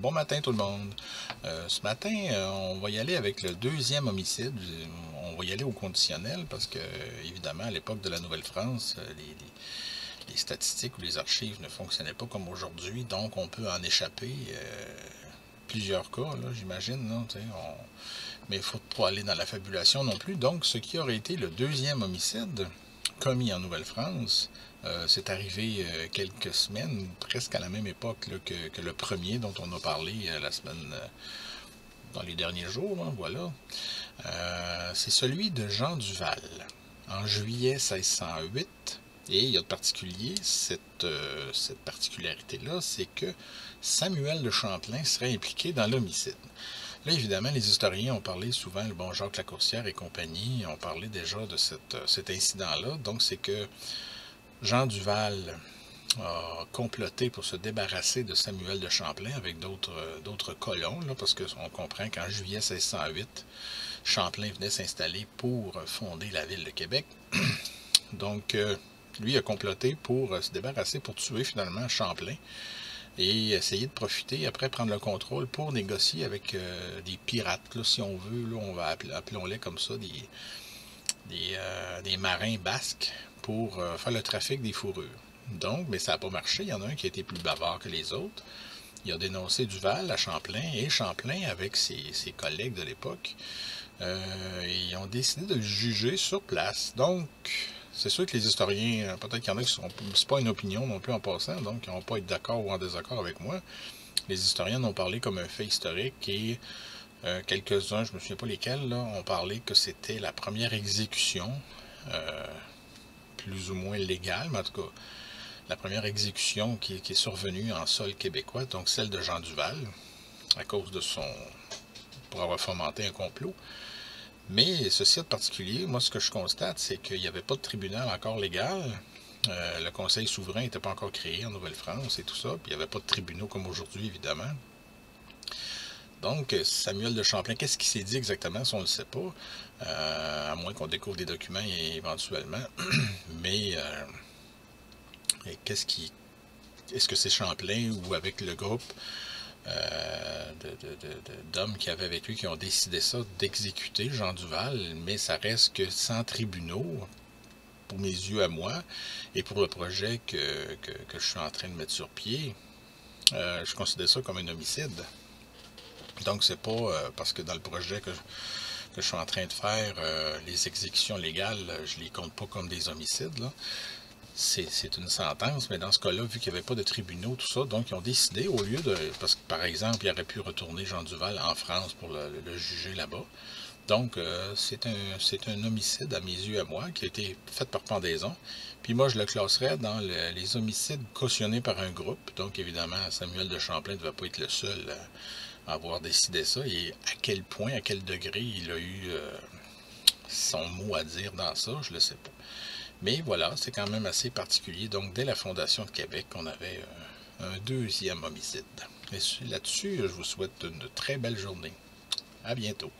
Bon matin tout le monde. Ce matin, on va y aller avec le deuxième homicide. On va y aller au conditionnel parce que, évidemment, à l'époque de la Nouvelle-France, les statistiques ou les archives ne fonctionnaient pas comme aujourd'hui, donc on peut en échapper plusieurs cas, j'imagine. Mais il ne faut pas aller dans la fabulation non plus. Donc, ce qui aurait été le deuxième homicide commis en Nouvelle-France, c'est arrivé quelques semaines, presque à la même époque que le premier dont on a parlé la semaine, dans les derniers jours, voilà. C'est celui de Jean Duval, en juillet 1608. Et il y a de particulier, cette particularité-là, c'est que Samuel de Champlain serait impliqué dans l'homicide. Là, évidemment, les historiens ont parlé souvent, le bon Jacques Lacourcière et compagnie, ont parlé déjà de cet incident-là. Donc, c'est que Jean Duval a comploté pour se débarrasser de Samuel de Champlain avec d'autres colons, parce qu'on comprend qu'en juillet 1608, Champlain venait s'installer pour fonder la ville de Québec. Donc, lui a comploté pour se débarrasser, pour tuer finalement Champlain et essayer de profiter, après prendre le contrôle pour négocier avec des pirates, là, si on veut, là, on va appelons-les comme ça, des marins basques pour faire le trafic des fourrures. Donc, mais ça n'a pas marché. Il y en a un qui a été plus bavard que les autres. Il a dénoncé Duval à Champlain, et Champlain, avec ses collègues de l'époque, ils ont décidé de le juger sur place. Donc, c'est sûr que les historiens, peut-être qu'il y en a qui sont, c'est pas une opinion non plus en passant, donc ils n'ont pas être d'accord ou en désaccord avec moi. Les historiens ont parlé comme un fait historique et quelques-uns, je ne me souviens pas lesquels, là, ont parlé que c'était la première exécution, plus ou moins légale, mais en tout cas, la première exécution qui est survenue en sol québécois, donc celle de Jean Duval, à cause de pour avoir fomenté un complot. Mais ceci de particulier, moi ce que je constate, c'est qu'il n'y avait pas de tribunal encore légal. Le Conseil souverain n'était pas encore créé en Nouvelle-France et tout ça, puis il n'y avait pas de tribunaux comme aujourd'hui, évidemment. Donc, Samuel de Champlain, qu'est-ce qu'il s'est dit exactement, ça on ne le sait pas, à moins qu'on découvre des documents éventuellement. Mais, est-ce que c'est Champlain ou avec le groupe d'hommes qui avaient avec lui qui ont décidé ça, d'exécuter Jean Duval, mais ça reste que sans tribunaux, pour mes yeux à moi, et pour le projet que je suis en train de mettre sur pied, je considère ça comme un homicide. Donc c'est pas parce que dans le projet que je suis en train de faire, les exécutions légales, je les compte pas comme des homicides, là. C'est une sentence, mais dans ce cas-là, vu qu'il n'y avait pas de tribunaux, tout ça, donc ils ont décidé, au lieu de... Parce que, par exemple, il aurait pu retourner Jean Duval en France pour le juger là-bas. Donc, c'est un homicide, à mes yeux, à moi, qui a été fait par pendaison. Puis moi, je le classerais dans les homicides cautionnés par un groupe. Donc, évidemment, Samuel de Champlain ne devait pas être le seul à avoir décidé ça. Et à quel point, à quel degré il a eu son mot à dire dans ça, je ne le sais pas. Mais voilà, c'est quand même assez particulier. Donc, dès la fondation de Québec, on avait un deuxième homicide. Et là-dessus, je vous souhaite une très belle journée. À bientôt.